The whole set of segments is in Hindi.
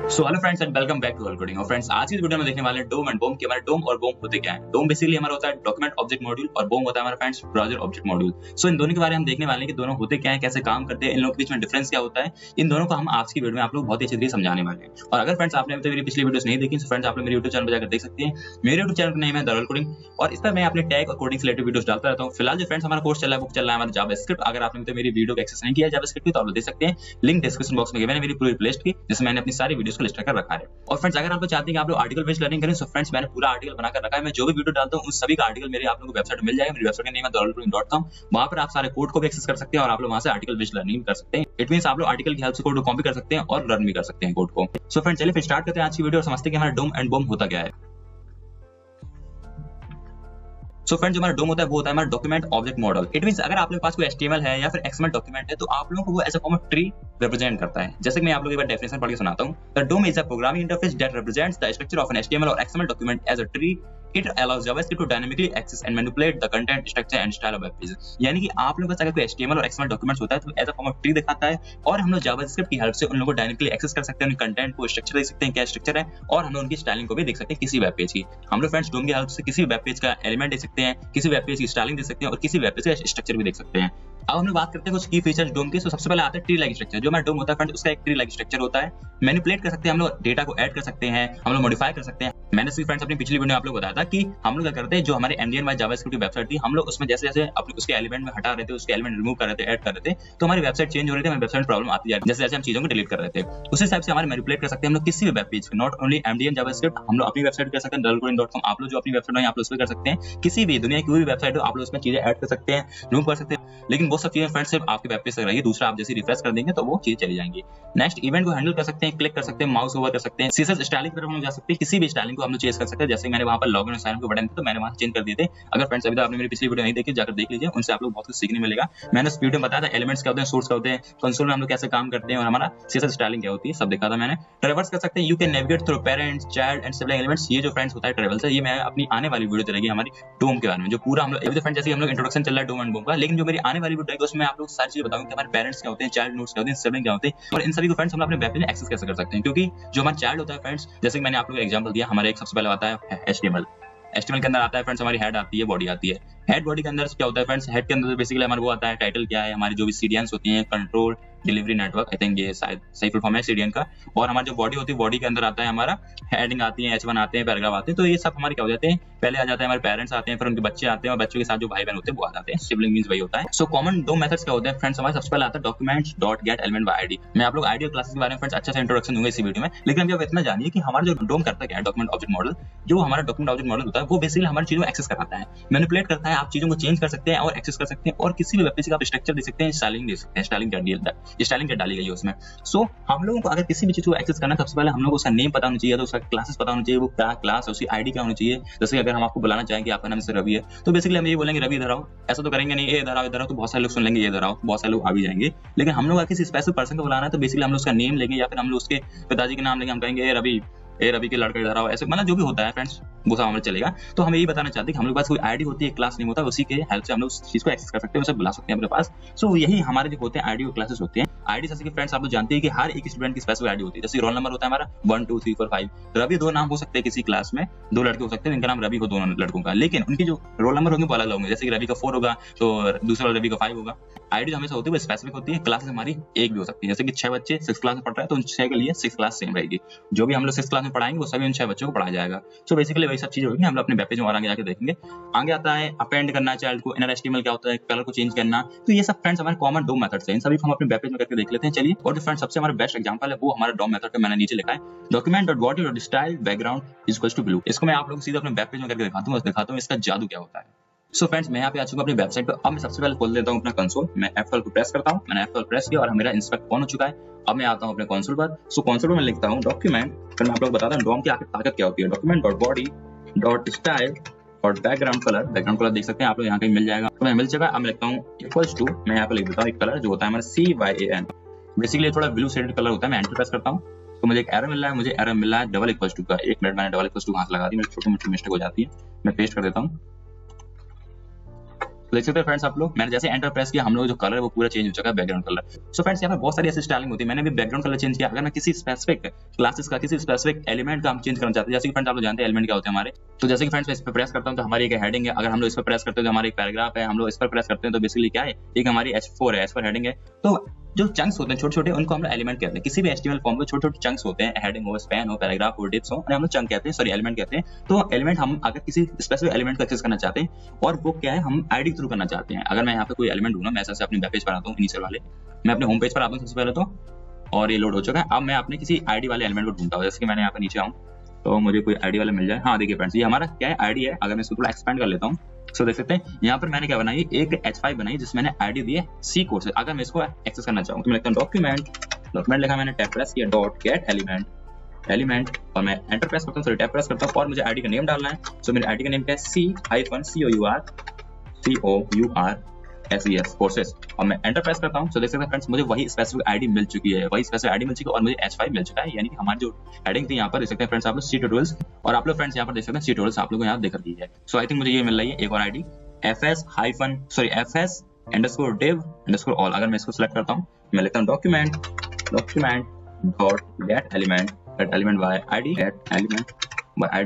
So hello friends and welcome back to coding. और फ्रेंड्स, आज की वीडियो में देखने वाले हैं डोम एंड बॉम कि हमारे डोम और बॉम होते क्या हैं। डोम बेसिकली हमारा होता है डॉक्यूमेंट ऑब्जेक्ट मॉड्यूल और बॉम होता है हमारा फ्रेंड्स ब्राउज़र ऑब्जेक्ट मॉड्यूल। सो इन दोनों के बारे में हम देखने वाले हैं कि दोनों होते क्या हैं, कैसे काम करते हैं, इन लोगों के बीच में डिफरेंस क्या होता है। इन दोनों को हम आज की वीडियो में आप लोग बहुत ही अच्छी तरीके से समझाने वाले हैं। और अगर फ्रेंड्स आपने अभी तक मेरी पिछली वीडियोस नहीं देखी तो फ्रेंड्स आप लोग मेरे यूट्यूब चैनल पर जाकर देख सकते हैं। मेरे यूट्यूब चैनल का नेम है दरअल कोडिंग और इस पर मैं अपने टैग और कोडिंग से रिलेटेड वीडियोस डालता रहता हूँ। फिलहाल जो फ्रेंड्स हमारा कोर्स चल रहा है वो चल रहा है हमारा जावास्क्रिप्ट। अगर आपने तो मेरी वीडियो को एक्सेस नहीं किया जावास्क्रिप्ट की तो आप लोग देख सकते हैं, लिंक डिस्क्रिप्शन बॉक्स में गिवन है मेरी पूरी प्लेलिस्ट की, जिसमें मैंने अपनी सारी वीडियोस को लिस्ट कर रखा है। और फ्रेंड्स अगर आप लोग चाहते हैं कि आप लोग आर्टिकल बेस्ड लर्निंग करें तो फ्रेंड्स मैंने पूरा आर्टिकल बनाकर रखा है। मैं जो भी वीडियो डालता हूं उन सभी का आर्टिकल मेरे आप लोगों को वेबसाइट में मिल जाएगा। मेरी वेबसाइट का नेम है darulcoding.com। वहां पर आप सारे कोड को भी एक्सेस कर सकते हैं और आप लोग वहां से आर्टिकल बेस्ड लर्निंग कर सकते हैं। इट मींस आप लोग आर्टिकल की हेल्प से कोड को कॉपी कर सकते हैं और लर्न भी कर सकते हैं कोड को। सो फ्रेंड्स चलिए फिर स्टार्ट करते हैं आज की वीडियो और समझते हैं कि हमारा डोम एंड बॉम होता क्या है। सो फ्रेंड्स, जो हमारा डोम होता है वो होता है हमारा document object model. It means अगर आप लोगों के पास कोई एचटीएमएल है या फिर एक्सएमएल डॉक्यूमेंट है तो आप लोगों को वो as a form of tree represent करता है। जैसे कि मैं आप लोगों को एक बार डेफिनेशन पढ़ के सुनाता हूं। The DOM is a programming interface that represents the structure of an HTML और XML document as a tree. It allows JavaScript to dynamically access and manipulate the content, structure and style of web pages। यानी कि आप लोगों के पास अगर कोई HTML और XML डॉक्यूमेंट्स होता है तो as a form of tree दिखाता है और हम लोग JavaScript की हेल्प से उन लोगों को डायनेमिकली एक्सेस कर सकते हैं, उनके कंटेंट को स्ट्रक्चर देख सकते हैं क्या स्ट्रक्चर है, और हम लोग उनकी स्टाइलिंग को भी देख सकते हैं किसी वेब पेज की। हम लोग फ्रेंड्स डोम की हेल्प से किसी वेब पेज का एलिमेंट देख सकते हैं, किसी वेब पेज की स्टाइलिंग देख सकते हैं और किसी वेब पेज का स्ट्रक्चर भी देख सकते हैं। अब हम लोग बात करते हैं कुछ की फीचर्स डोम के। सबसे पहले आता है ट्री लाइक स्ट्रक्चर। जो हमारा डोम होता है फ्रेंड्स उसका एक ट्री लाइक स्ट्रक्चर होता है। मैनिपुलेट कर सकते हैं हम लोग, डेटा को ऐड कर सकते हैं, हम लोग मॉडिफाई कर सकते हैं। मैंने सिर्फ फ्रेंड्स अपनी पिछली वीडियो में आप लोग बताया था कि हम लोग क्या करते हैं, जो हमारे एमडीएन वाई जावास्क्रिप्ट की वेबसाइट थी, हम लोग उसमें जैसे जैसे अपने उसके एलिमेंट में हटा रहे थे, उसके एलिमेंट रिमूव कर रहे थे, ऐड कर रहे थे, तो हमारी वेबसाइट चेंज हो रही थी, हमारी वेबसाइट प्रॉब्लम आती जा रही थी जैसे जैसे हम चीजों को डिलीट कर रहे थे। उसी हिसाब से हमारे मैनिपुलेट कर सकते हैं हम लोग किसी भी वेब पेज पे, नॉट ओनली एमडीएन जावास्क्रिप्ट, हम लोग अपनी वेबसाइट कर सकते हैं darulcoding.com। आप लोग जो अपनी वेबसाइट है आप लोग उस पर कर सकते हैं, किसी भी दुनिया की कोई भी वेबसाइट हो आप लोग उसमें चीजें ऐड कर सकते हैं, रिमूव कर सकते हैं। लेकिन वो सब चीजें फ्रेंड्स सिर्फ आपके वेब पेज तक रहेगी, दूसरा आप जैसे रिफ्रेश कर देंगे तो वो चीज चली जाएंगी। नेक्स्ट इवेंट को हैंडल कर सकते हैं, क्लिक कर सकते हैं, माउस ओवर कर सकते हैं, सीएसएस स्टाइलिंग पर हम जा सकते हैं, किसी भी स्टाइलिंग को हम लोग चेंज कर सकते हैं। जैसे मैंने वहां पर लॉगिन और साइन इन के बटन थे तो मैंने वहां चेंज कर दिए थे। अगर फ्रेंड्स अभी तक आपने मेरी पिछली वीडियो नहीं देखी जाकर देख लीजिए, उनसे आप लोग बहुत कुछ सीखने मिलेगा। मैंने इस वीडियो में बताया था एलिमेंट्स क्या होते हैं, सोर्स क्या होते हैं, कंसोल में हम लोग कैसे काम करते हैं और हमारा सीएसएस स्टाइलिंग क्या होती है, सब दिखा था मैंने। ट्रैवर्स कर सकते हैं, you can navigate through parents, child and sibling elements. ये जो फ्रेंड्स होता है ट्रैवल्स है, ये मैं अपनी आने वाली वीडियो चलेगी हमारी डोम के बारे में, जो पूरा हम लोग अभी तो फ्रेंड्स जैसे हम लोग इंट्रोडक्शन चल रहा है डोम एंड बॉम का, लेकिन जो मेरी आने वाली वीडियो है उसमें आप लोग सारी चीजें बताऊंगा कि हमारे पेरेंट्स क्या होते हैं, चाइल्ड नोड्स क्या होते हैं, सिबलिंग क्या होते हैं, और इन सभी को फ्रेंड्स हम अपने वेब पेज में एक्सेस कैसे कर सकते हैं। क्योंकि जो हमारा चाइल्ड होता है फ्रेंड्स, जैसे कि मैंने आप लोगों को एग्जांपल दिया, हमारे एक सबसे पहले आता है HTML। HTML के अंदर आता है फ्रेंड्स हमारी हेड आती है, बॉडी आती है। हेड बॉडी के अंदर क्या होता है फ्रेंड्स, हेड के अंदर बेसिकली हमारा वो आता है टाइटल क्या है, हमारी जो भी सीडीएनस होती हैं, control delivery network, I think ये शायद सही फुल फॉर्म है सीडीएन का। और हमारी जो बॉडी होती है, बॉडी के अंदर आता है हमारा हेडिंग आती है, H1 आते हैं, पैराग्राफ आते हैं। तो ये सब हमारे क्या हो जाते हैं, पहले आ जाते हैं हमारे पेरेंट्स आते हैं, फिर उनके बच्चे आते हैं और बच्चों के साथ जो भाई बहन होते हैं वो आ जाते हैं। सिबलिंग मींस वही होता है। सो कॉमन दो मेथड्स क्या होते हैं फ्रेंड्स हमारे। सबसे पहले आता है documents dot gate element by ID. मैं आप लोग आईडी और क्लासेस के बारे में फ्रेंड्स अच्छा सा इंट्रोडक्शन दूंगा इसी वीडियो में, लेकिन अभी आप इतना जानिए कि हमारा जो डोम करता क्या है, डॉक्यूमेंट ऑब्जेक्ट मॉडल। जो हमारा डॉक्यूमेंट ऑब्जेक्ट मॉडल होता है वो बेसिकली हमारी चीजों को एक्सेस कराता है, मैनिपुलेट करता है। आप चीजों को चेंज कर सकते हैं और एक्सेस कर सकते हैं, और किसी भी वेब पेज का आप स्ट्रक्चर दे सकते हैं, स्टाइलिंग दे सकते हैं, स्टाइलिंग क्या डाली गई है उसमें। सो हम लोगों को अगर किसी भी चीज को एक्सेस करना है सबसे पहले हम लोग को उसका नेम पता होना चाहिए, तो उसका क्लासेस पता होना चाहिए, वो क्या क्लास है, उसकी आईडी क्या होनी चाहिए। जैसे अगर हम आपको बुलाना चाहेंगे आपका नाम से रवि है तो बेसिकली हम ये बोलेंगे रवि इधर आओ, ऐसा तो करेंगे नहीं, ये इधर आओ इधर आओ, तो बहुत सारे लोग सुन लेंगे ये इधर आओ, बहुत सारे लोग आ भी जाएंगे। लेकिन हम लोग अगर किसी स्पेशल पर्सन को बुलाना है तो बेसिकली हम लोग उसका नेम लेंगे या फिर हम लोग उसके पिताजी के नाम लेंगे, हम कहेंगे ए रवि के लड़का इधर आओ, ऐसे मतलब जो भी होता है फ्रेंड्स वो सब हमें चलेगा। तो हमें यही बताना चाहते हैं कि हम लोग पास कोई आईडी होती है, क्लास नेम होता है, उसी के हेल्प से हम लोग उस चीज को एक्सेस कर सकते हैं, उसे बुला सकते हैं अपने पास। सो यही हमारे जो होते हैं आईडी और क्लासेस होते हैं। आईडी जैसे कि फ्रेंड्स आप लोग जानते हैं कि हर एक स्टूडेंट की स्पेशल आईडी होती है। जैसे रोल नंबर होता है हमारा 1 2 3 4 5। रवि दो नाम हो सकते हैं किसी क्लास में, दो लड़के हो सकते हैं जिनका नाम रवि हो, दोनों लड़कों का, लेकिन उनकी जो रोल नंबर होंगे वो अलग होंगे। जैसे कि रवि का 4 होगा तो दूसरा रवि का 5 होगा। आईडी जो हमेशा होती है वो स्पेसिफिक होती है। क्लासेस हमारी एक भी हो सकती है, जैसे कि 6 बच्चे 6 क्लास में पढ़ रहे हैं तो उन 6 के लिए 6 क्लास सेम रहेगी। जो भी हम लोग 6 क्लास में पढ़ाएंगे वो सभी उन 6 बच्चों को पढ़ाया जाएगा। सो बेसिकली वही सब चीज होगी, हम लोग अपने वेब पेज में और आगे जाके देखेंगे। आगे आता है अपेंड करना चाइल्ड को, इनर एचटीएमएल क्या होता है, कलर को चेंज करना। तो ये सब फ्रेंड्स हमारे कॉमन डोम मेथड्स हैं, इन सभी को हम अपने वेब पेज में करके देख लेते हैं। चलिए, और जो फ्रेंड्स सबसे हमारा बेस्ट एग्जांपल है वो हमारा डोम मेथड का मैंने नीचे लिखा है, document dot body dot style background is equals to blue. इसको मैं आप लोगों को सीधे अपने वेब पेज में करके दिखाता हूँ इसका जादू क्या होता है। सो फ्रेंड्स मैं यहाँ पे आ चुका अपनी वेबसाइट पे। अब मैं सबसे पहले खोल देता हूँ अपना कंसोल। मैं F12 को प्रेस करता हूँ, मैंने F12 प्रेस किया और मेरा इंस्पेक्ट ऑन हो चुका है। अब मैं आता हूँ अपने कंसोल पर। सो कंसोल पर मैं लिखता हूँ डॉक्यूमेंट, फिर मैं आप लोग बताता हूँ डोम की आखिर ताकत क्या होती है। Document dot body dot style और बैकग्राउंड कलर देख सकते हैं आप लोग यहाँ कहीं मिल जाएगा, तो मैं मिल चुका है। अब मैं लिखता हूँ इक्वल्स टू, मैं यहाँ पे लिख देता हूँ एक कलर जो होता है हमारा CYAN। बेसिकली थोड़ा ब्लू शेडेड कलर होता है। मैं एंटर प्रेस करता हूँ तो मुझे एक एरर मिल रहा है, डबल इक्वल्स टू का। एक मिनट, मैंने डबल इक्वल्स टू कहाँ से लगा दी, मेरी छोटी मोटी मिस्टेक हो जाती है, मैं पेस्ट कर देता हूँ। देख सकते हैं फ्रेंड्स आप लोग, मैंने जैसे एंटर प्रेस किया हम लोग जो कलर है वो पूरा चेंज हो चुका है, बैकग्राउंड कलर। सो फ्रेंड्स यहाँ पर बहुत सारी ऐसी स्टाइलिंग होती है, मैंने भी बैकग्राउंड कलर चेंज किया। अगर मैं किसी स्पेसिफिक क्लासेस का, किसी स्पेसिफिक एलिमेंट का हम चेंज करना चाहते हैं, जैसे कि फ्रेंड्स आप लोग जानते हैं एलिमेंट क्या होते हैं हमारे, तो जैसे कि फ्रेंड्स मैं इस पर प्रेस करता हूं तो हमारी एक हेडिंग है, अगर हम लोग इस पर प्रेस करते हैं तो हमारी एक पैराग्राफ है, हम लोग इस पर प्रेस करते हैं तो बेसिकली क्या है, एक हमारी H4 है, इस पर हेडिंग है। तो जो चंक्स होते हैं छोटे छोटे, उनको हम लोग एलिमेंट कहते हैं। किसी भी HTML फॉर्म में छोटे छोटे चंक्स होते हैं, हेडिंग हो, स्पैन हो, पैराग्राफ हो, डिप्स हो, उन्हें हम लोग चंक कहते हैं, सॉरी एलिमेंट कहते हैं। तो एलिमेंट हम अगर किसी स्पेसिफिक एलिमेंट को एक्सेस करना चाहते हैं और वो क्या है, हम आईडी थ्रू करना चाहते हैं। अगर मैं यहाँ पे कोई एलिमेंट ढूंढूं, मैं ऐसे अपने वेब पेज पर आता हूँ, इनिशियल वाले, मैं अपने होम पेज पर आता हूँ सबसे पहले तो, और ये लोड हो चुका है। अब मैं अपने किसी आईडी वाले एलिमेंट को ढूंढता हूँ, जैसे कि मैंने यहाँ पे नीचे आऊँ तो मुझे कोई आईडी वाला मिल जाए। हाँ देखिए फ्रेंड्स, ये हमारा क्या है, आईडी है। अगर मैं इसको थोड़ा एक्सपेंड कर लेता हूँ, सो देख सकते हैं यहाँ पर मैंने क्या बनाई, एक H5 बनाई जिसमें मैंने आईडी दी है सी कोर्स। अगर मैं इसको एक्सेस करना चाहूँ तो मैं लिखता हूँ डॉक्यूमेंट लिखा मैंने, टैब प्रेस किया, डॉट गेट एलिमेंट और मैं एंटर प्रेस करता हूँ, सॉरी टैब प्रेस करता हूँ और मुझे आईडी का नेम डालना है। सो मेरे आईडी का नेम क्या है, COURSES कोर्सेस, और मैं एंटर प्रेस करता हूँ। सो देख सकते हैं फ्रेंड्स मुझे वही स्पेसिफिक आईडी मिल चुकी है, वही स्पेसिफिक आईडी मिल चुकी है और मुझे H5 मिल चुका है, यानी कि हमारी जो हेडिंग थी यहाँ पर देख सकते हैं फ्रेंड्स आप लोग सी ट्यूटोरियल्स, और आप लोग फ्रेंड्स यहाँ पर देख सकते हैं सी ट्यूटोरियल्स आप लोग को यहाँ दिख रही है। सो आई थिंक मुझे ये मिल रही है एक और आईडी FS_dev_all। अगर मैं इसको सिलेक्ट करता हूँ, मैं लिखता हूँ document dot gate element by ID,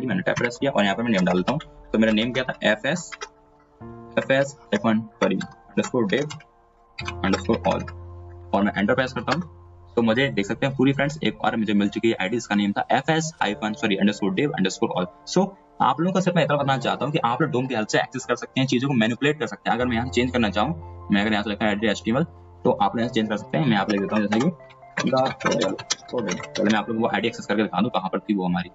मैंने टैब प्रेस किया और यहाँ पर मैं नेम डाल देता हूँ। तो मेरा नेम क्या था, FS_dev_all और मैं एंटर प्रेस करता हूँ। तो मुझे देख सकते हैं पूरी फ्रेंड्स एक और मुझे मिल चुकी है आईडी, इसका नेम था FS_dev_all। सो आप लोगों को सिर्फ मैं इतना बताना चाहता हूँ कि आप लोग डोम की हेल्प से एक्सेस कर सकते हैं, चीजों को मैनिपुलेट कर सकते हैं। अगर मैं यहाँ चेंज करना चाहूँ, मैं अगर यहाँ से लिखता हूँ HTML तो आप लोग यहाँ चेंज कर सकते हैं। मैं आप लिख देता हूँ जैसे कि पहले मैं आप लोग वो आईडी एक्सेस करके दिखा दूँ कहाँ पर थी वो हमारी,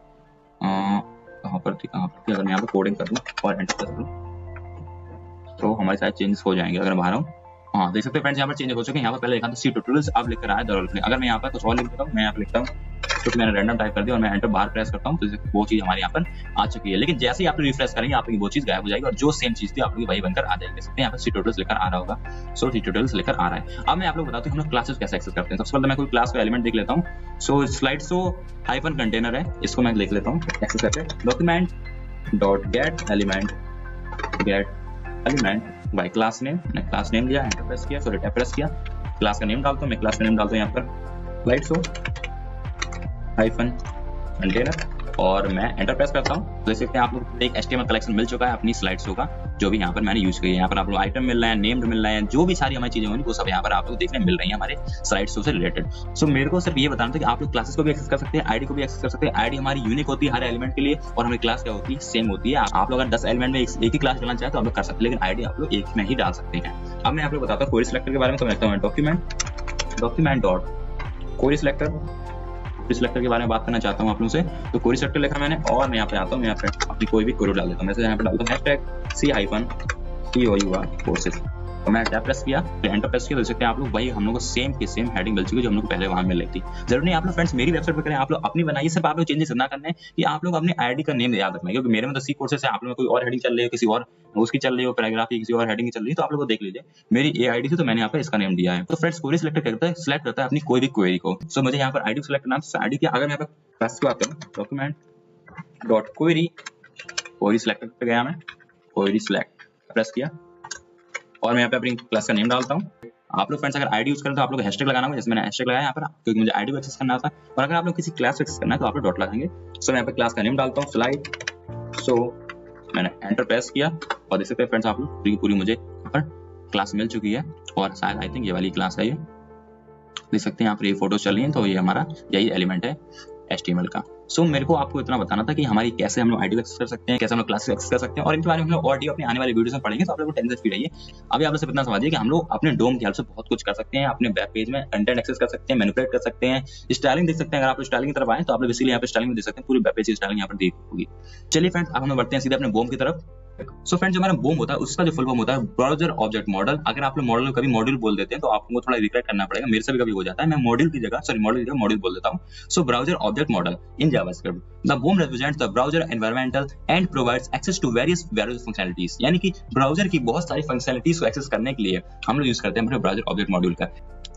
कहाँ पर थी। अगर मैं यहाँ पर कोडिंग कर दूँ और एंटर प्रेस करूँ तो हमारे सारे चेंजेस हो जाएंगे। अगर बाहर आऊँ, हाँ देख सकते हैं फ्रेंड्स यहाँ पर चेंज हो चुके हैं। यहाँ पर पहले लिखा था सी ट्यूटोरियल्स, अब लिख कर आया दरअसल। अगर मैं यहाँ पर कुछ और लिख देता हूँ, मैं यहाँ पर लिखता हूँ क्योंकि मैंने रैंडम टाइप कर दिया और मैं एंटर बाहर प्रेस करता हूँ तो वो चीज हमारे यहाँ पर आ चुकी है। लेकिन जैसे ही आप रिफ्रेश करेंगे आप वो चीज गायब हो जाएगी और जो सेम चीज थी आप लोग वही बनकर आ जाएगी। देख सकते हैं यहाँ पर सी ट्यूटोरियल्स लेकर आ रहा होगा। सो सी ट्यूटोरियल्स लेकर आ रहा है। अब मैं आप लोग बताता हूँ हम लोग क्लासेस कैसे एक्सेस करते हैं। सबसे पहले मैं कोई क्लास का एलिमेंट देख लेता हूँ। सो स्लाइड शो हाइफन कंटेनर है, इसको मैं लिख लेता हूँ एक्सेस करके, document dot gate element by class name. मैंने क्लास नेम लिया, एंटर प्रेस किया, सॉरी टैब प्रेस किया, क्लास का नेम डालता हूँ। मैं क्लास का नेम डालता हूँ यहाँ पर स्लाइड शो हाइफन कंटेनर और मैं एंटर प्रेस करता हूँ। देख सकते हैं आप लोग एक HTML कलेक्शन मिल चुका है अपनी स्लाइड शो का, जो भी यहाँ पर मैंने यूज किया है। यहाँ पर आप लोग आइटम मिल रहे हैं, नेम्ड मिल रहे हैं, जो भी सारी हमारी चीजें होंगी वो सब यहाँ पर आप लोग देखने मिल रही हैं हमारे स्लाइड शो से रिलेटेड। सो मेरे को सिर्फ ये बताना था कि आप लोग क्लासेस को भी एक्सेस कर सकते हैं, आईडी को भी एक्सेस कर सकते हैं। आईडी हमारी यूनिक होती है हर एलिमेंट के लिए और हमारी क्लास क्या होती है, सेम होती है। आप लोग अगर 10 एलिमेंट में एक ही क्लास डालना चाहे तो आप लोग कर सकते हैं, लेकिन आईडी आप लोग एक में ही डाल सकते हैं। अब मैं आप लोग बताता हूँ क्वेरी सिलेक्टर के बारे में। तो मैं लिखता हूँ डॉक्यूमेंट डॉट क्वेरी सिलेक्टर के बारे में बात करना चाहता हूँ आप लोगों से। तो क्वेरी सिलेक्टर लिखा मैंने और मैं यहाँ पे आता हूँ, मैं यहाँ पे अपनी कोई भी क्वेरी डाल देता हूँ। मैं यहाँ पे डालता हूँ #C-COUR कोर्सेज तो मैं टैब प्रेस किया, एंटर प्रेस किया। देख सकते हैं आप लोग वही हम लोग को सेम की सेम हेडिंग मिल चुकी है जो हम लोग पहले वहां मिल रही थी। जरूर नहीं आप लोग फ्रेंड्स मेरी वेबसाइट पर करें, आप लोग अपनी बनाइए। सिर्फ आप लोग चेंजेस ना करने कि आप लोग अपने आईडी का नेम याद रखना है, क्योंकि मेरे में तो सी कोर्सेज है, आप लोग में कोई और हेडिंग चल रही है, किसी और उसकी चल रही हो, पैराग्राफ की किसी और हेडिंग की चल रही है, तो आप लोग को देख लीजिए। मेरी ये आईडी थी तो मैंने यहाँ पे इसका नेम दिया है। तो फ्रेंड्स क्वेरी सिलेक्टर करता है, सिलेक्ट करता है अपनी कोई भी क्वेरी को। सो मुझे यहाँ पर आईडी सिलेक्ट करना है। आईडी क्या, अगर मैं यहाँ पर प्रेस को आता हूँ डॉक्यूमेंट डॉट क्वेरी सिलेक्टर पे गया, मैं क्वेरी सिलेक्ट प्रेस किया और मैं यहाँ पे अपनी क्लास का नेम डालता हूँ। आप लोग फ्रेंड्स अगर आईडी यूज करें तो आप लोग हैशटैग लगाना होगा, जैसे मैंने हैशटैग लगाया यहाँ पर क्योंकि मुझे आईडी को एक्सेस करना था। और अगर आप लोग किसी क्लास को एक्सेस करना है तो आप लोग डॉट लगाएंगे। सो मैं यहाँ पे क्लास का नेम डालता हूँ स्लाइड। सो मैंने एंटर प्रेस किया और देख सकते हैं फ्रेंड्स आप लोग पूरी मुझे यहाँ पर क्लास मिल चुकी है और शायद आई थिंक ये वाली क्लास है। ये देख सकते हैं यहाँ पर ये फोटोज चल रही है, तो ये हमारा यही एलिमेंट है HTML का। सो मेरे को आपको इतना बताना था कि हमारी कैसे हम लोग आईडी एक्सेस कर सकते हैं, कैसे हम लोग क्लासेस एक्सेस कर सकते हैं, और इनके बारे में हम लोग ऑडियो अपनी आने वाली वीडियोस में पढ़ेंगे। तो आप लोग टेंशन फ्री रहिए। अभी आप लोग इतना समझिए कि हम लोग अपने डोम की हेल्प से बहुत कुछ कर सकते हैं। अपने वेब पेज में कंटेंट एक्सेस कर सकते हैं, मैनिपुलेट कर सकते हैं, स्टाइलिंग देख सकते हैं। अगर आप स्टाइलिंग की तरफ आए तो आप लोग इसीलिए यहाँ पे स्टाइलिंग देख सकते हैं, पूरी वेब पेज की स्टाइलिंग यहाँ पर दी होगी। चलिए फ्रेंड्स अब हम बढ़ते हैं सीधे अपने बूम की तरफ। सो फ्रेंड्स जो हमारा बूम होता है उसका जो फुल फॉर्म होता है ब्राउजर ऑब्जेक्ट मॉडल। अगर आप लोग मॉडल को कभी मॉड्यूल बोल देते हैं तो आपको थोड़ा रिकरेक्ट करना पड़ेगा, मेरे से भी कभी हो जाता है। मैं मॉड्यूल की जगह मॉड्यूल बोल देता हूँ। So browser object model in JavaScript, the BOM represents the browser environmental and provides access to various functionalities। यानी कि ब्राउजर की बहुत सारी फंक्शनलिटीज को एक्सेस करने के लिए हम लोग यूज करते हैं अपने ब्राउजर ऑब्जेक्ट मॉड्यूल का।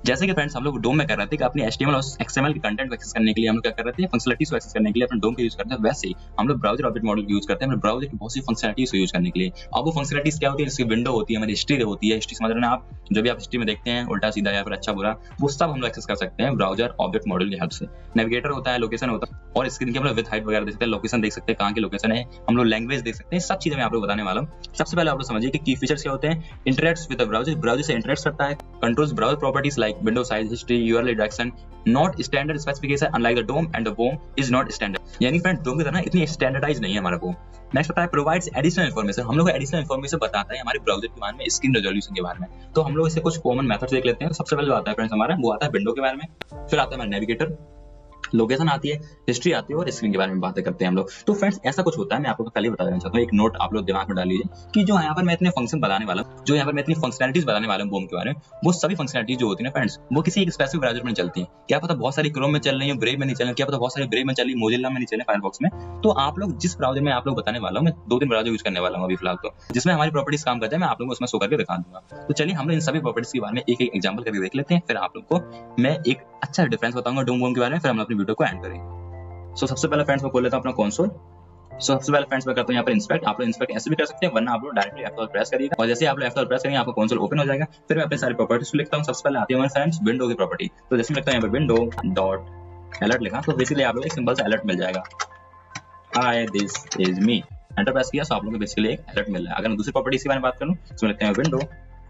जैसे कि फ्रेंड्स हम लोग डोम में कर रहे थे कि अपनी HTML और XML के कंटेंट को एक्सेस करने के लिए हम लोग क्या कर रहे थे, फंक्शनलिटीज को एक्सेस करने के लिए अपने डोम का यूज करते हैं, वैसे ही हम लोग ब्राउजर ऑब्जेक्ट मॉडल यूज करते हैं अपने ब्राउजर की बहुत सी फंक्शनलिटीज को यूज करने के लिए। अब वो फंक्शनलिटीज क्या होती है, जैसे विंडो होती है, हमारी हिस्ट्री होती है, हिस्ट्री समझ रहे हैं आप, जो भी आप हिस्ट्री में देखते हैं उल्टा सीधा या फिर अच्छा बुरा, वो सब हम लोग एक्सेस कर सकते हैं ब्राउजर ऑब्जेक्ट मॉडल की हेल्प से। नेविगेटर होता है, लोकेशन होता है, और स्क्रीन की हम लोग विद हाइट वगैरह देख सकते हैं, लोकेशन देख सकते हैं कहाँ की लोकेशन है, हम लोग लैंग्वेज देख सकते हैं, सब चीजें मैं आप लोग बताने वाला हूँ। सबसे पहले आप लोग समझिए कि की फीचर्स क्या होते हैं। Interacts with the browser, browser से इंटरेक्ट करता है, controls browser properties like window size, history, URL redirection, not standard specification unlike the DOM and the BOM is not standard. यानी फ्रेंड डोम की तरह इतनी स्टैंडर्डाइज नहीं है हमारा बोम। नेक्स्ट होता है प्रोवाइड्स एडिशनल इन्फॉर्मेशन, हम लोग को एडिशनल इन्फॉर्मेशन बताता है हमारे ब्राउजर के बारे में, स्क्रीन रेजोल्यूशन के बारे में। तो हम लोग इसे कुछ कॉमन मेथड्स देख लेते हैं। तो सबसे पहले जो आता है फ्रेंड्स हमारा, वो आता है विंडो के बारे में, फिर आता है हमारा नेविगेटर, लोकेशन आती है, हिस्ट्री आती है और स्क्रीन के बारे में बातें करते हैं हम लोग। तो फ्रेंड्स ऐसा कुछ होता है, मैं आपको पहले बता देना चाहता हूँ, एक नोट आप लोग दिमाग में डाल लीजिए कि जो यहाँ पर मैं इतने फंक्शन बताने वाला हूँ, जो यहाँ पर मैं इतनी फंक्शनलिटीज बताने वाला हूँ बोम के बारे में, वो सभी फंक्शनलिटीज जो होती है ना फ्रेंड्स, वो किसी एक स्पेसिफिक ब्राउजर में चलती है। क्या पता बहुत सारी क्रोम में चल रही है, ब्रेव में नहीं चल रही, क्या पता बहुत सारी ब्रेव में चल रही है, मोजिल्ला में नहीं चले, फायरफॉक्स में। तो आप लोग जिस ब्राउजर में आप लोग बताने वाला हूँ, मैं 2-3 ब्राउजर यूज करने वाला हूँ अभी फिलहाल, तो जिसमें हमारी प्रॉपर्टीज काम करते हैं, मैं आप लोगों को उसमें शो करके दिखा दूंगा। तो चलिए हम लोग इन सभी प्रॉपर्टीज के बारे में एक एक एग्जाम्पल करके देख लेते हैं, फिर आप लोग को मैं एक अच्छा डिफरेंस बताऊंगा डोम बोम के बारे में, फिर हम अपनी वीडियो को एंड करेंगे। सो सबसे पहले फ्रेंड्स मैं खोल लेता हूं अपना कंसोल। सबसे पहले फ्रेंड्स मैं करता हूं यहाँ पर इंस्पेक्ट। आप लोग इंस्पेक्ट ऐसे भी कर सकते हैं, वरना आप लोग डायरेक्टली F12 प्रेस करिएगा, और जैसे आप लोग F12 प्रेस करेंगे आपका कंसोल ओपन हो जाएगा। फिर मैं अपने सारी प्रॉपर्टीज को लिखता हूँ। सबसे पहले आती है हमारे फ्रेंड्स विंडो की प्रॉपर्टी। तो जैसे लिखता हूँ यहाँ पर विंडो डॉट अलर्ट लिखा, तो बेसिकली आप लोग एक सिंपल सा अलर्ट मिल जाएगा, hi this is me. Enter press किया तो आप लोगों को बेसिकली एक अलर्ट मिल रहा है। अगर मैं दूसरी प्रॉपर्टीज के बारे में बात करूँ तो लिखते हैं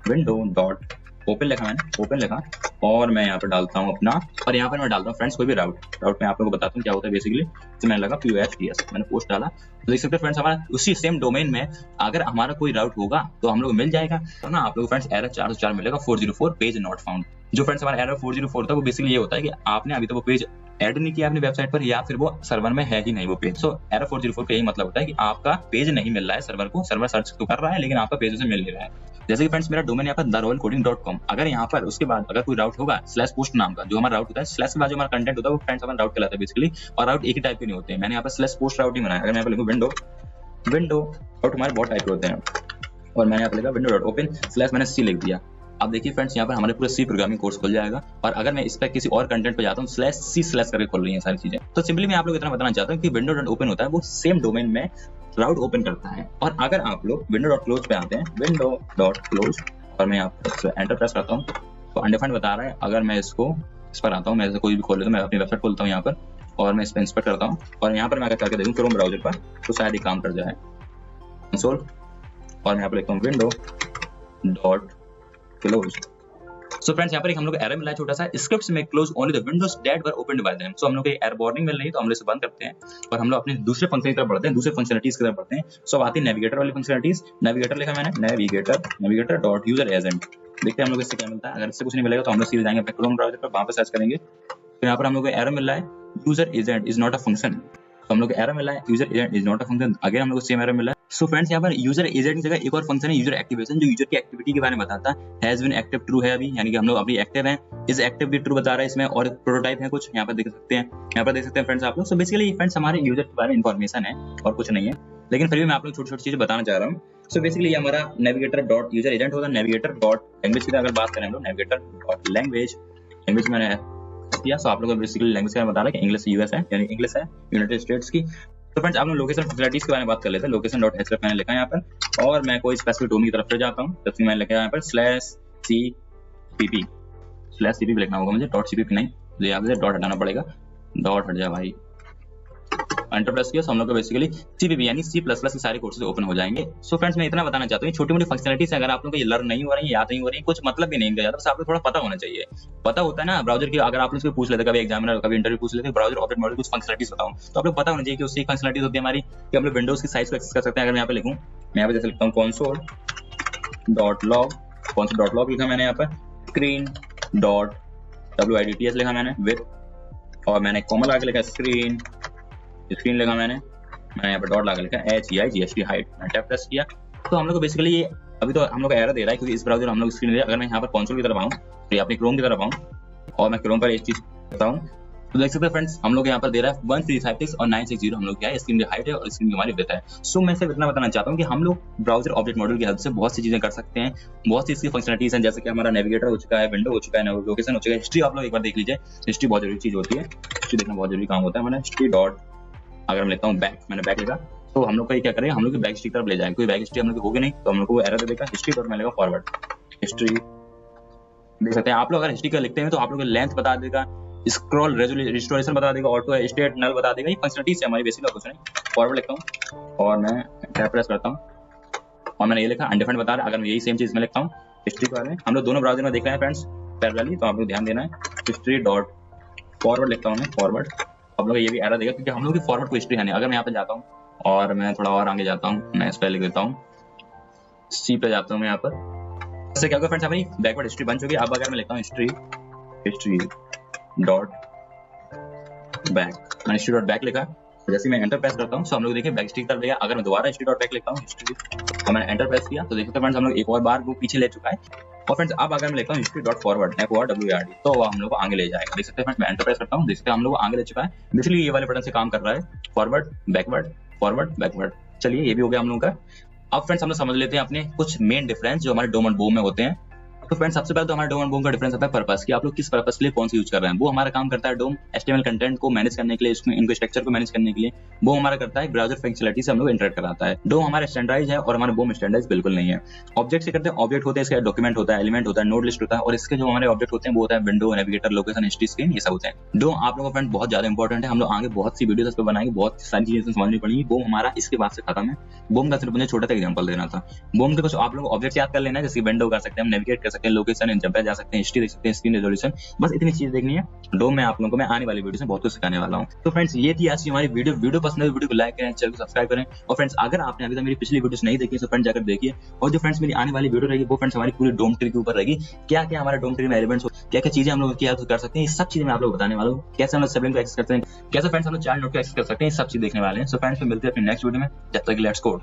विंडो डॉट ओपन लिखा, मैंने ओपन लिखा, और मैं यहाँ पर डालता हूँ अपना, और यहाँ पर मैं डालता हूँ फ्रेंड्स कोई भी राउट में आप लोगों को बताता हूँ क्या होता है बेसिकली। तो मैंने लगा POSTS, मैंने पोस्ट डाला, तो देख सकते हैं फ्रेंड्स हमारा उसी सेम डोमेन में अगर हमारा कोई राउट होगा तो हम लोग मिल जाएगा, तो ना आप लोग फ्रेंड्स एरर 404 मिलेगा 404 पेज नॉट फाउंड। जो फ्रेंड्स हमारा एरर 404 था वो बेसिकली ये होता है कि आपने अभी तो वो पेज ऐड नहीं किया अपनी वेबसाइट पर, या फिर वो सर्वर में है ही नहीं वो पेज। सो एरर 404 का यही मतलब होता है कि आपका पेज नहीं मिल रहा है सर्वर को, सर्वर सर्च तो कर रहा है लेकिन आपका पेज उसे मिल नहीं रहा है। जैसे कि फ्रेंड्स मेरा डोमेन यहाँ पर theroyalcoding.com, अगर यहाँ पर उसके बाद अगर कोई राउट होगा /post नाम का, जो हमारा राउट होता है, स्लैश के बाद जो हमारा कंटेंट होता है वो फ्रेंड्स हमारा राउट कहलाता है बेसिकली, और राउट एक ही टाइप के नहीं होते हैं। मैंने यहाँ पर /post राउट ही बनाया। अगर मैं यहाँ पर लिखूँ विंडो राउट हमारे बहुत टाइप के होते हैं, और मैंने यहाँ पर लिखा विंडो डॉट ओपन स्लैश मैंने C लिख दिया। अब देखिए फ्रेंड्स यहाँ पर हमारे पूरे C प्रोग्रामिंग कोर्स खुल जाएगा, और अगर मैं इस पर किसी और कंटेंट पे जाता हूँ /C/ करके खुल रही है सारी चीजें। तो सिंपली मैं आप लोग इतना बताना चाहता हूँ कि विंडो डॉट ओपन होता है वो सेम डोमेन में राउट ओपन करता है। और अगर आप लोग विंडो डॉट क्लोज पे आते हैं, विंडो डॉट क्लोज, और मैं यहाँ पर एंटर प्रेस करता हूँ तो अनडिफाइंड बता रहा है। अगर मैं इस पर आता हूँ, मैं कोई भी खोल लेता हूँ, मैं अपनी वेबसाइट खोलता हूँ यहाँ पर, और मैं इस पर इंस्पेक्ट करता हूँ, और यहाँ पर मैं अगर करके देखूँ क्रोम ब्राउजर पर तो शायद ही काम कर जाए कंसोल, और मैं यहाँ पर लिखता हूँ window dot close. So friends यहाँ पर एक हम लोग एरर मिला है छोटा सा, स्क्रिप्ट्स में close only the windows that were opened by them. So हम लोग एरर वार्निंग मिल रही है तो हम लोग इसे बंद करते हैं, और हम लोग अपने दूसरे फंक्शन की तरफ बढ़ते हैं, दूसरे फंक्शनलिटीज की तरफ बढ़ते हैं। सो आती है नेविगेटर वाली फंक्शनलिटीज। नेविगेटर लिखा मैंने, नेविगेटर डॉट यूजर एजेंट। देखते हैं हम लोग इससे क्या मिलता है। अगर इससे कुछ नहीं मिलेगा तो हम लोग सीधे जाएंगे अपने क्रोम ब्राउजर पर, वहां पर सर्च करेंगे। तो यहाँ पर हम लोग को एरर मिल रहा है, user agent is not a function. तो हम लोग को एरर मिला है, user agent is not a function. Again हम लोग को सेम एरर मिला है। सो फ्रेंड्स यहाँ पर यूजर एजेंट की जगह एक और फंक्शन है यूजर एक्टिवेशन, जो यूजर की एक्टिविटी के बारे में बताता है। हैज बीन एक्टिव ट्रू है अभी, यानी कि हम लोग अभी एक्टिव हैं, इज एक्टिव भी ट्रू बता रहा है इसमें, और प्रोटोटाइप है कुछ यहाँ पर देख सकते हैं, यहाँ पर देख सकते हैं फ्रेंड्स आप लोग। सो बेसिकली फ्रेंड्स हमारे यूजर के बारे में इन्फॉर्मेशन है और कुछ नहीं है, लेकिन फिर भी मैं आप लोग छोटी छोटी चीजें बताना चाह रहा हूँ। सो बेसिकली ये हमारा नेविगेटर डॉट यूजर एजेंट होगा। नेविगेटर डॉट लैंग्वेज की अगर बात करें हम लोग, नेविगेटर डॉट लैंग्वेज मैंने किया। सो आप लोग को बेसिकली लैंग्वेज का बता रहा है कि इंग्लिश यूएस है, यानी इंग्लिश है यूनाइटेड स्टेट्स की। तो फ्रेंड्स आप लोग लोकेशन फैसिलिटीज के बारे में बात कर लेते हैं। लोकेशन डॉट href मैंने लिखा है यहाँ पर, और मैं कोई स्पेसिफिक डोमेन की तरफ से जाता हूँ, जैसे मैंने लिखा है यहाँ पर /cpp लिखना होगा मुझे, .cpp नहीं, तो यहाँ पे डॉट हटाना पड़ेगा, डॉट हट जाए भाई। एंटर प्रेस किया, हम लोग को बेसिकली CPP यानी C++ के सारे कोर्सेज ओपन हो जाएंगे। सो फ्रेंड्स मैं इतना बताना चाहता हूँ, छोटी मोटी फंक्शनलिटीज अगर आप लोगों को ये लर्न नहीं हो रही है, याद नहीं हो रही है, कुछ मतलब भी नहीं इनका ज्यादा, बस आपको थोड़ा पता होना चाहिए। पता होता है ना ब्राउजर की, अगर आप लोग पूछ लेते कभी एग्जामिनर कभी इंटरव्यू पूछ लेते ब्राउजर ऑब्जेक्ट मॉडल कुछ फंक्शनलिटीज बताऊं, तो आप लोग पता होना चाहिए कि उसकी फंक्शनलिटीज होती है हमारी कि हम लोग विंडोज की साइज को एक्सेस कर सकते हैं। अगर मैं यहाँ पे लिखूँ, मैं यहाँ पे जैसे लिखता हूँ console डॉट लॉग लिखा मैंने, यहाँ पर screen डॉट width लिखा मैंने विथ, और मैंने कॉमा लगा के लिखा स्क्रीन लिखा मैंने यहाँ पर डॉट लगा लिखा HEIGHT हाइट। मैं टैप प्रेस किया तो हम लोग को बेसिकली ये अभी तो हम लोग एरर दे रहा है क्योंकि इस ब्राउजर हम लोग स्क्रीन दे। अगर मैं यहाँ पर कंसोल की तरफ आऊँ, तो अपनी क्रोम की तरफ आऊँ, और मैं क्रोम पर एक चीज करता हूँ, तो देख सकते हैं फ्रेंड्स, हम लोग यहाँ पर दे रहा है 1356 और 960 हम लोग क्या है, स्क्रीन की हाइट है और स्क्रीन की हमारी विड्थ है। सो मैं सिर्फ इतना बताना चाहता हूँ कि हम लोग ब्राउजर ऑब्जेक्ट मॉडल की हेल्प से बहुत सी चीजें कर सकते हैं, बहुत सी इसकी फंक्शनलिटीज हैं, जैसे कि हमारा नेविगेटर हो चुका है, विंडो हो चुका है, लोकेशन हो चुका है, हिस्ट्री आप लोग एक बार देख लीजिए। हिस्ट्री बहुत जरूरी चीज होती है, हिस्ट्री देखना बहुत जरूरी काम होता है। मैंने हिस्ट्री डॉट, अगर मैं लिखता हूँ बैक, मैंने बैक लिखा तो हम लोग का क्या करेगा, हम लोग बैक हिस्ट्री की तरफ ले जाएंगे। कोई बैक हिस्ट्री हम लोग होगी नहीं तो हम लोग को एरर दे देगा। हिस्ट्री डॉट मैं लेगा फॉरवर्ड हिस्ट्री, देख सकते हैं आप लोग अगर हिस्ट्री का लिखते हैं तो आप लोग लेंथ बता देगा, स्क्रॉल रिस्टोरेशन बता देगा, ऑटो स्टेट नल बता देगा। ये फंक्शनलिटीज है हमारी बेसिक कुछ नहीं। फॉरवर्ड लिखता हूँ और मैं टैब प्रेस करता हूँ और मैंने ये लिखा अनडिफाइंड बता रहा है। अगर मैं यही सेम चीज में लिखता हूँ हिस्ट्री के बारे में, हम लोग दोनों ब्राउजर में देख रहे हैं फ्रेंड्स पैरेलली, तो आप लोग ध्यान देना है। हिस्ट्री डॉट फॉरवर्ड लिखता हूँ मैं फॉरवर्ड, आप लोग ये भी एरर देगा क्योंकि हम लोग की फॉरवर्ड को हिस्ट्री है नहीं। अगर मैं यहाँ पे जाता हूँ और मैं थोड़ा और आगे जाता हूँ, मैं इस पर लिख देता हूँ सी पे जाता हूँ मैं यहाँ पर, इससे क्या होगा फ्रेंड्स हमारी बैकवर्ड हिस्ट्री बन चुकी है। अब अगर मैं लिखता हूँ हिस्ट्री डॉट बैक, मैंने हिस्ट्री डॉट बैक लिखा, जैसे मैं एंटर प्रेस करता हूँ तो हम लोग देखिए बैक हिस्ट्री की तरफ गया। अगर मैं दोबारा हिस्ट्री डॉट बैक लिखता हूँ हिस्ट्री और मैंने एंटर प्रेस किया तो देखते फ्रेंड्स हम लोग एक और बार वो पीछे ले चुका है। और फ्रेंड्स अब अगर मैं लिखता हूँ हिस्ट्री डॉट फॉरवर्ड FORWARD तो हम लोग को आगे ले जाएगा। देख सकते हैं फ्रेंड्स मैं एंटर प्रेस करता हूँ, देख सकते हैं हम लोग को आगे ले चुका है। बेसिकली ये वाले बटन से काम कर रहा है, फॉरवर्ड बैकवर्ड। चलिए ये भी हो गया हम लोग का। अब फ्रेंड्स हम लोग समझ लेते हैं अपने कुछ मेन डिफरेंस जो हमारे डोम और बूम में होते हैं। तो फ्रेंड्स सबसे पहले तो हमारे डोम और बूम का डिफरेंस होता है पर्पस, कि आप लोग किस पर्पस के लिए कौन सा यूज कर रहे हैं। वो हमारा काम करता है डोम HTML कंटेंट को मैनेज करने के लिए, उसमें इनको स्ट्रक्चर को मैनेज करने के लिए। वो हमारा करता है ब्राउजर फंक्शनलिटी से हम लोग इंटरेक्ट कराता है। डोम हमारा स्टैंडर्डाइज है और हमारा बूम स्टैंडर्डाइज बिल्कुल नहीं है। ऑब्जेक्ट से करते हैं, ऑब्जेक्ट होते हैं, इसका डॉक्यूमेंट होता है, एलिमेंट होता है, नोड लिस्ट होता है, और इसके जो हमारे ऑब्जेक्ट होते हैं वो होता है window, navigator, location, history, screen, ये सब होते हैं। डोम आप लोगों का फ्रेंड बहुत ज्यादा इंपॉर्टेंट है, हम लोग आगे बहुत सी वीडियोस इस पर बनाएंगे, बहुत सारी चीजें समझनी पड़ेगी। बूम हमारा इसके बाद से खत्म है। बूम का सिर्फ मुझे छोटा सा एग्जांपल देना था। बूम के कुछ आप लोग ऑब्जेक्ट याद कर लेना है, जैसे विंडो कर सकते हैं, हम नेविगेट कर सकते हैं, लोकेशन जंप जा सकते हैं, हिस्ट्री देख सकते हैं, स्क्रीन रेजोल्यूशन, बस इतनी चीज देखनी है। डोम में आप लोगों को मैं आने वाली वीडियो में बहुत कुछ सिखाने वाला हूं। तो फ्रेंड्स ये थी आज की हमारी वीडियो पसंद है वीडियो को लाइक करें, चैनल को सब्सक्राइब करें। और फ्रेंड्स अगर आपने अभी तक मेरी पिछली वीडियोस नहीं देखी तो फ्रेंड्स जाकर देखिए। और जो फ्रेंड्स मेरी आने वाली वीडियो रहेगी वो फ्रेंड्स हमारी पूरी डोम ट्री के ऊपर रहेगी। क्या क्या हमारे डोम ट्री में एलिमेंट्स, क्या क्या चीजें हम लोग क्या कर सकते हैं, ये सब चीजें मैं आप लोग बताने वाला हूँ। कैसे हम लोग सिबलिंग को एक्सेस करते हैं, कैसे फ्रेंड्स हम लोग चाइल्ड नोड को एक्सेस कर सकते हैं, ये सब चीज देखने वाले हैं। सो फ्रेंड्स मिलते हैं अपने नेक्स्ट वीडियो में, जब तक लेट्स कोड।